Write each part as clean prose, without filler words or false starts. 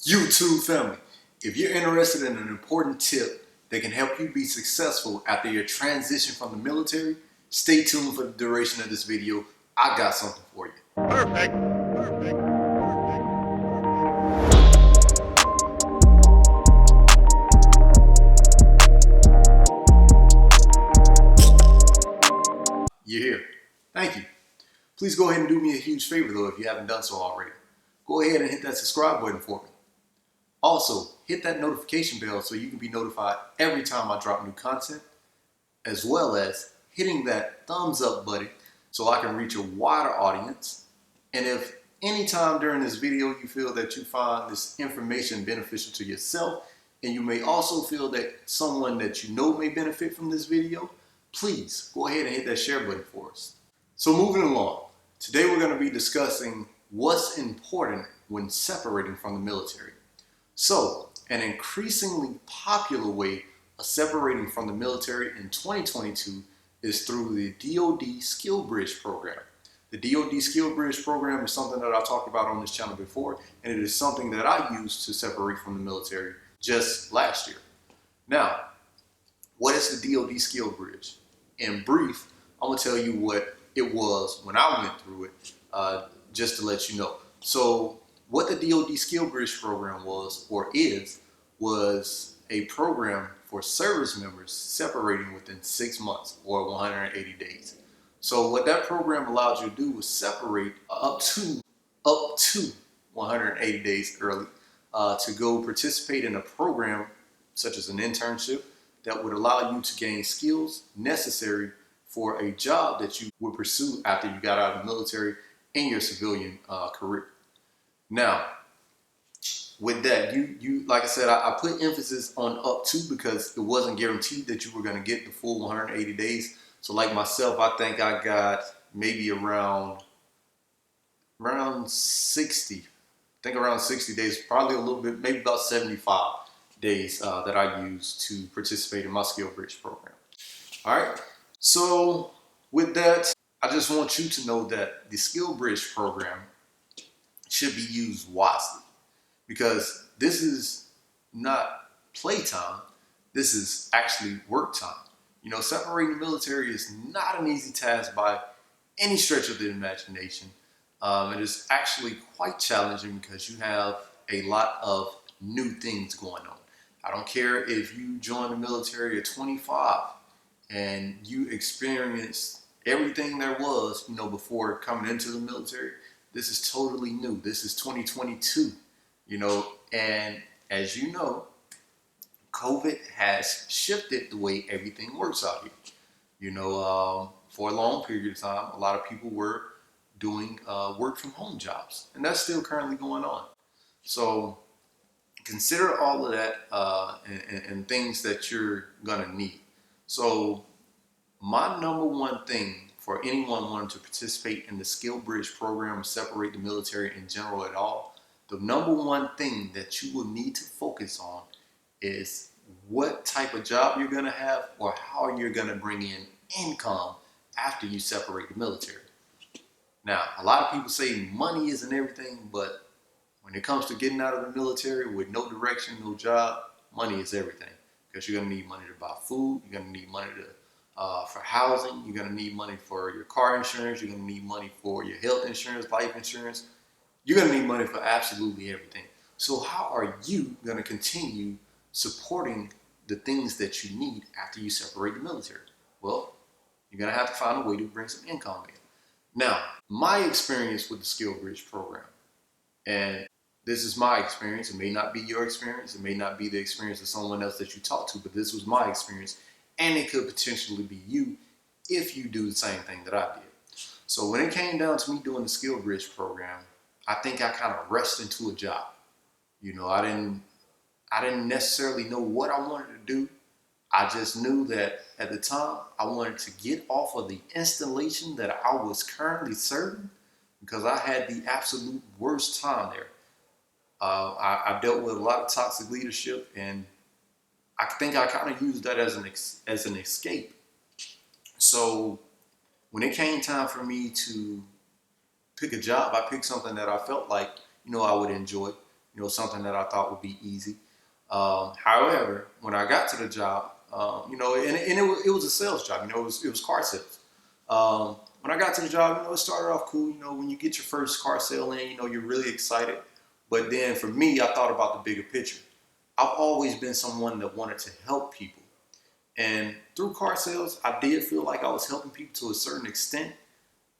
YouTube family, if you're interested in an important tip that can help you be successful after your transition from the military, stay tuned for the duration of this video. I got something for you. Perfect. Perfect. You're here. Thank you. Please go ahead and do me a huge favor though if you haven't done so already. Go ahead and hit that subscribe button for me. Also, hit that notification bell so you can be notified every time I drop new content, as well as hitting that thumbs up button so I can reach a wider audience. And if anytime during this video you feel that you find this information beneficial to yourself, and you may also feel that someone that you know may benefit from this video, please go ahead and hit that share button for us. So moving along, today we're going to be discussing what's important when separating from the military. So, an increasingly popular way of separating from the military in 2022 is through the DoD Skill Bridge program. The DoD Skill Bridge program is something that I talked about on this channel before, and it is something that I used to separate from the military just last year. Now, what is the DoD Skill Bridge? In brief, I'm going to tell you what it was when I went through it, just to let you know. So, what the DoD Skill Bridge program was, or is, was a program for service members separating within 6 months or 180 days. So what that program allowed you to do was separate up to 180 days early to go participate in a program such as an internship that would allow you to gain skills necessary for a job that you would pursue after you got out of the military in your civilian career. Now, with that, you like I said, I put emphasis on up to because it wasn't guaranteed that you were going to get the full 180 days. So like myself, I think I got maybe around 60. I think around 60 days, probably a little bit, maybe about 75 days that I used to participate in my Skill Bridge program. All right. So with that, I just want you to know that the Skill Bridge program should be used wisely, because this is not playtime. This is actually work time. You know, separating the military is not an easy task by any stretch of the imagination. It is actually quite challenging because you have a lot of new things going on. I don't care if you join the military at 25 and you experienced everything there was, you know, before coming into the military. This is totally new. This is 2022, you know, and as you know, COVID has shifted the way everything works out here. You know, for a long period of time, a lot of people were doing work from home jobs, and that's still currently going on. So consider all of that and things that you're gonna need. So my number one thing for anyone wanting to participate in the Skill Bridge program, separate the military in general at all, the number one thing that you will need to focus on is what type of job you're going to have or how you're going to bring in income after you separate the military. Now, a lot of people say money isn't everything, but when it comes to getting out of the military with no direction, no job, money is everything, because you're going to need money to buy food, you're going to need money for housing, you're going to need money for your car insurance, you're going to need money for your health insurance, life insurance. You're going to need money for absolutely everything. So how are you going to continue supporting the things that you need after you separate the military? Well, you're going to have to find a way to bring some income in. Now, my experience with the Skill Bridge program, and this is my experience, it may not be your experience, it may not be the experience of someone else that you talk to, but this was my experience, and it could potentially be you if you do the same thing that I did. So when it came down to me doing the Skill Bridge program, I think I kind of rushed into a job. You know, I didn't necessarily know what I wanted to do. I just knew that at the time I wanted to get off of the installation that I was currently serving, because I had the absolute worst time there. I dealt with a lot of toxic leadership, and I think I kind of used that as an escape. So when it came time for me to pick a job, I picked something that I felt like, you know, I would enjoy. something that I thought would be easy. However, when I got to the job, it was a sales job. It was car sales. When I got to the job, it started off cool. When you get your first car sale in, you're really excited. But then for me, I thought about the bigger picture. I've always been someone that wanted to help people. And through car sales, I did feel like I was helping people to a certain extent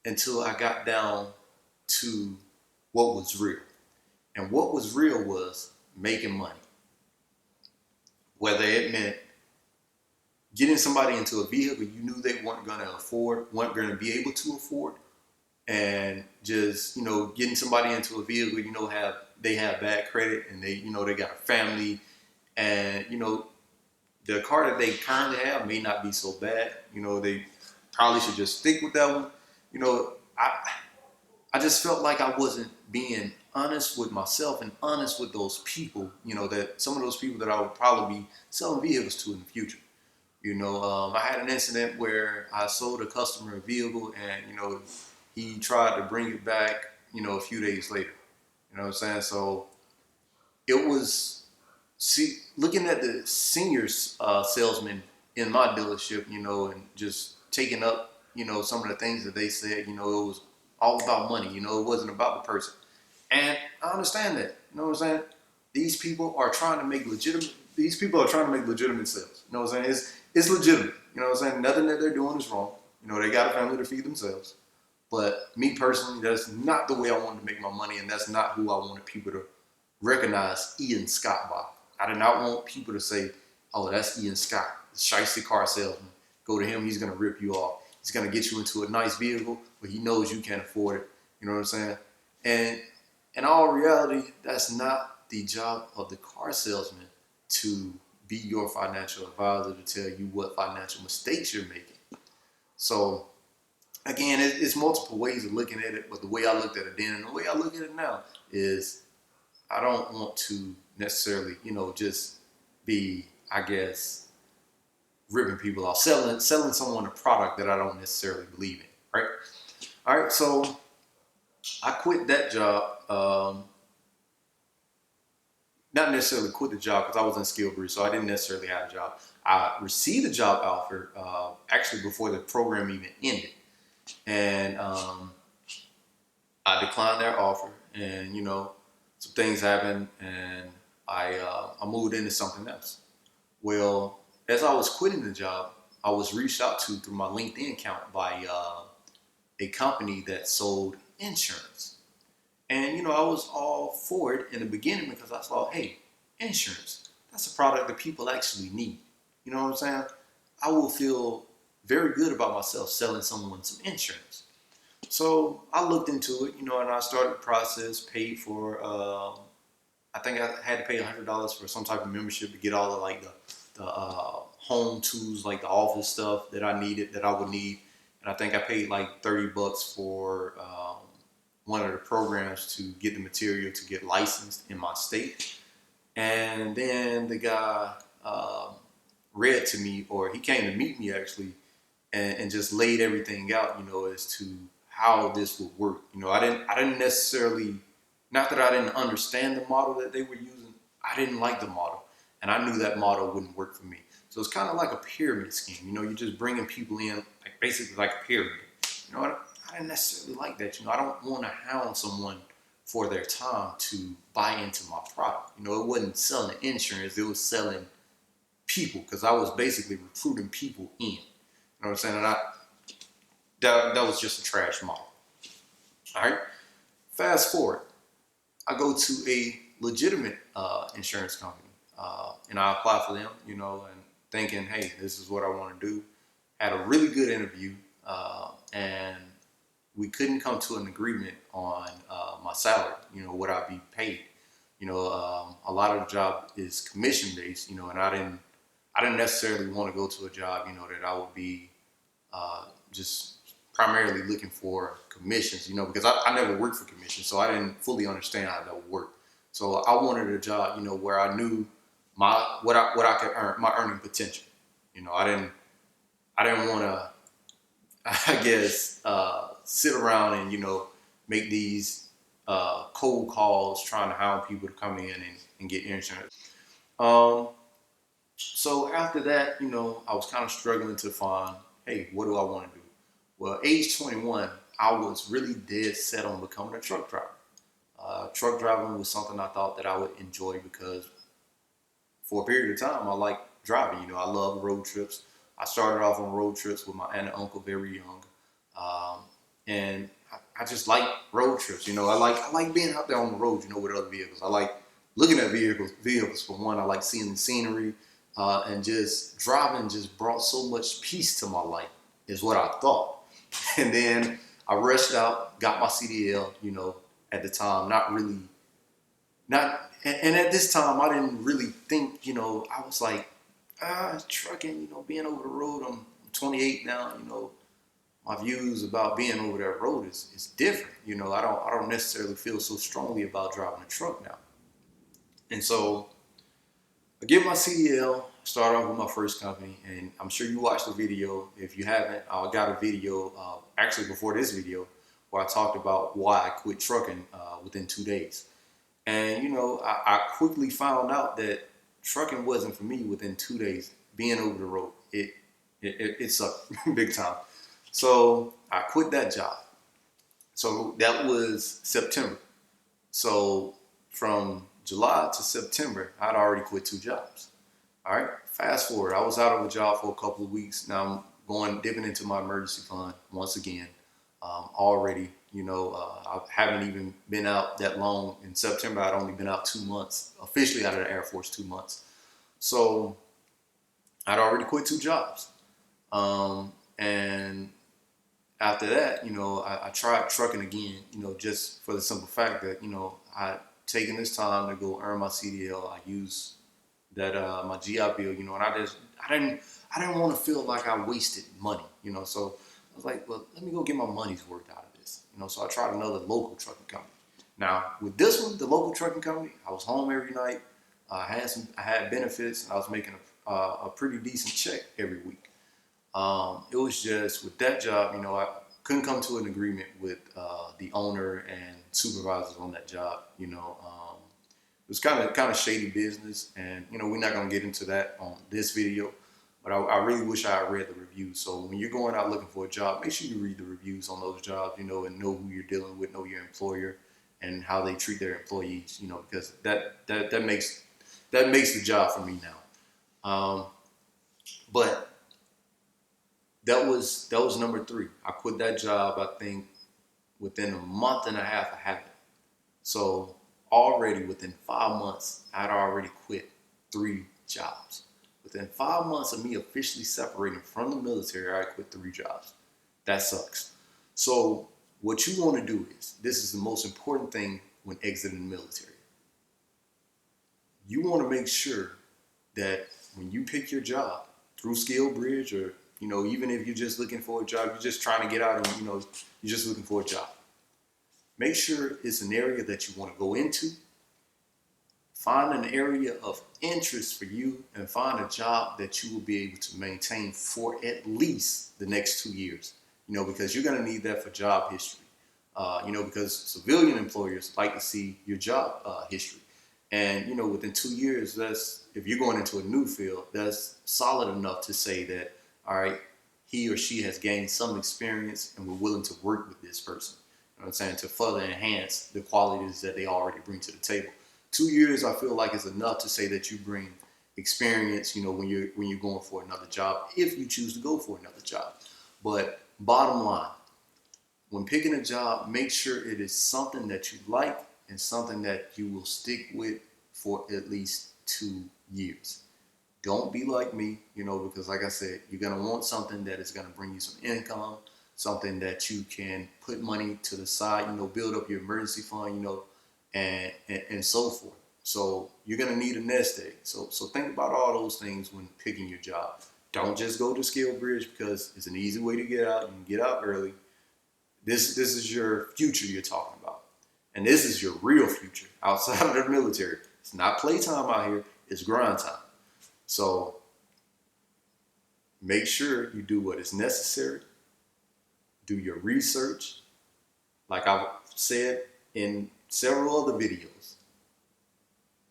until I got down to what was real. And what was real was making money. Whether it meant getting somebody into a vehicle you knew they weren't going to afford, weren't going to be able to afford, and just, getting somebody into a vehicle, they have bad credit and they got a family, and, the car that they currently have may not be so bad. They probably should just stick with that one. I just felt like I wasn't being honest with myself and honest with those people, that some of those people that I would probably be selling vehicles to in the future. I had an incident where I sold a customer a vehicle and, he tried to bring it back, a few days later. You know what I'm saying? So it was, looking at the senior salesman in my dealership, and just taking up, some of the things that they said, it was all about money, it wasn't about the person. And I understand that, you know what I'm saying? These people are trying to make legitimate sales. You know what I'm saying? It's legitimate. You know what I'm saying? Nothing that they're doing is wrong. They got a family to feed themselves. But me personally, that's not the way I wanted to make my money, and that's not who I wanted people to recognize Ian Scott by. I did not want people to say, oh, that's Ian Scott, the shiesty car salesman. Go to him, he's going to rip you off. He's going to get you into a nice vehicle, but he knows you can't afford it. You know what I'm saying? And in all reality, that's not the job of the car salesman to be your financial advisor, to tell you what financial mistakes you're making. So again, it's multiple ways of looking at it, but the way I looked at it then and the way I look at it now is I don't want to necessarily, just be, I guess, ripping people off, selling someone a product that I don't necessarily believe in, right? All right, so I quit that job. Not necessarily quit the job because I was unskilled breed, so I didn't necessarily have a job. I received a job offer actually before the program even ended, and I declined their offer. And some things happened, and I moved into something else. Well, as I was quitting the job, I was reached out to through my LinkedIn account by a company that sold insurance. And, I was all for it in the beginning because I thought, hey, insurance, that's a product that people actually need. You know what I'm saying? I will feel very good about myself selling someone some insurance. So I looked into it, and I started the process, paid for, I think I had to pay $100 for some type of membership to get all of like the home tools, like the office stuff that I needed, that I would need. And I think I paid like $30 for one of the programs to get the material to get licensed in my state. And then the guy read to me, or he came to meet me actually, and just laid everything out, as to how this would work. I didn't necessarily, not that I didn't understand the model that they were using, I didn't like the model. And I knew that model wouldn't work for me. So it's kind of like a pyramid scheme. You're just bringing people in, like basically like a pyramid. I didn't necessarily like that. I don't want to hound someone for their time to buy into my product. It wasn't selling insurance, it was selling people, because I was basically recruiting people in. You know what I'm saying? And that was just a trash model. All right. Fast forward, I go to a legitimate insurance company, and I apply for them, and thinking, hey, this is what I want to do. Had a really good interview, and we couldn't come to an agreement on my salary, what I'd be paid. A lot of the job is commission based, and I didn't necessarily want to go to a job, that I would be just primarily looking for commissions, because I never worked for commissions, so I didn't fully understand how that would work. So I wanted a job, where I knew what I could earn, my earning potential. I didn't want to, I guess, sit around and make these cold calls trying to hound people to come in and get insurance. Um, so after that, I was kind of struggling to find, hey, what do I want to do? Well, age 21, I was really dead set on becoming a truck driver. Truck driving was something I thought that I would enjoy because for a period of time, I liked driving. I love road trips. I started off on road trips with my aunt and uncle very young, and I just like road trips. I like being out there on the road. With other vehicles. I like looking at vehicles for one. I like seeing the scenery, and just driving just brought so much peace to my life. Is what I thought. And then I rushed out, got my CDL. At the time, not really, not. And at this time, I didn't really think. I was like, trucking. Being over the road. I'm 28 now. My views about being over that road is different. I don't necessarily feel so strongly about driving a truck now. And so I get my CDL, start off with my first company, and I'm sure you watched the video. If you haven't, I got a video actually before this video where I talked about why I quit trucking within 2 days. And I quickly found out that trucking wasn't for me within 2 days. Being over the road, it sucked big time. So I quit that job. So that was September. So from July to September, I'd already quit 2 jobs. All right. Fast forward, I was out of a job for a couple of weeks. Now I'm dipping into my emergency fund once again. Already, I haven't even been out that long. In September, I'd only been out 2 months, officially out of the Air Force 2 months. So I'd already quit 2 jobs. And after that, I tried trucking again, just for the simple fact that, I'd taken this time to go earn my CDL. I used that my GI Bill, and I didn't want to feel like I wasted money, So I was like, well, let me go get my money's worth out of this, So I tried another local trucking company. Now with this one, the local trucking company, I was home every night. I had benefits, and I was making a pretty decent check every week. It was just with that job, I couldn't come to an agreement with the owner and supervisors on that job. It was kind of shady business, and we're not gonna get into that on this video. But I really wish I had read the reviews. So when you're going out looking for a job, make sure you read the reviews on those jobs, and know who you're dealing with, know your employer, and how they treat their employees. Because that makes the job for me now. But that was number 3. I quit that job, I think, within a month and a half of having it. So already within 5 months, I'd already quit 3 jobs. Within 5 months of me officially separating from the military, I quit 3 jobs. That sucks. So what you want to do is, this is the most important thing when exiting the military. You want to make sure that when you pick your job through SkillBridge, or even if you're just looking for a job, you're just trying to get out and you're just looking for a job. Make sure it's an area that you want to go into. Find an area of interest for you, and find a job that you will be able to maintain for at least the next 2 years. Because you're going to need that for job history. Because civilian employers like to see your job history. And, within 2 years, if you're going into a new field, that's solid enough to say that, all right, he or she has gained some experience and we're willing to work with this person. You know what I'm saying? To further enhance the qualities that they already bring to the table. 2 years, I feel like, is enough to say that you bring experience, when you're going for another job, if you choose to go for another job. But bottom line, when picking a job, make sure it is something that you like and something that you will stick with for at least 2 years. Don't be like me, because like I said, you're going to want something that is going to bring you some income, something that you can put money to the side, build up your emergency fund, and so forth. So you're going to need a nest egg. So think about all those things when picking your job. Don't just go to SkillBridge because it's an easy way to get out. You can get out early. This is your future you're talking about. And this is your real future outside of the military. It's not playtime out here. It's grind time. So make sure you do what is necessary. Do your research. Like I've said, in several other videos,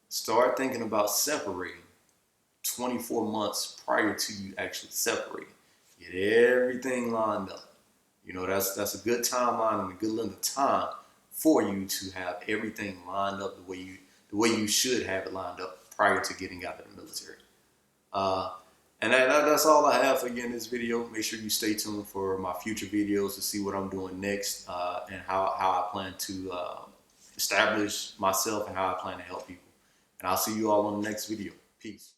start thinking about separating 24 months prior to you actually separating. Get everything lined up. You know, that's a good timeline and a good length of time for you to have everything lined up the way you should have it lined up prior to getting out of the military. And that's all I have for you in this video. Make sure you stay tuned for my future videos to see what I'm doing next and how I plan to establish myself and how I plan to help people. And I'll see you all on the next video. Peace.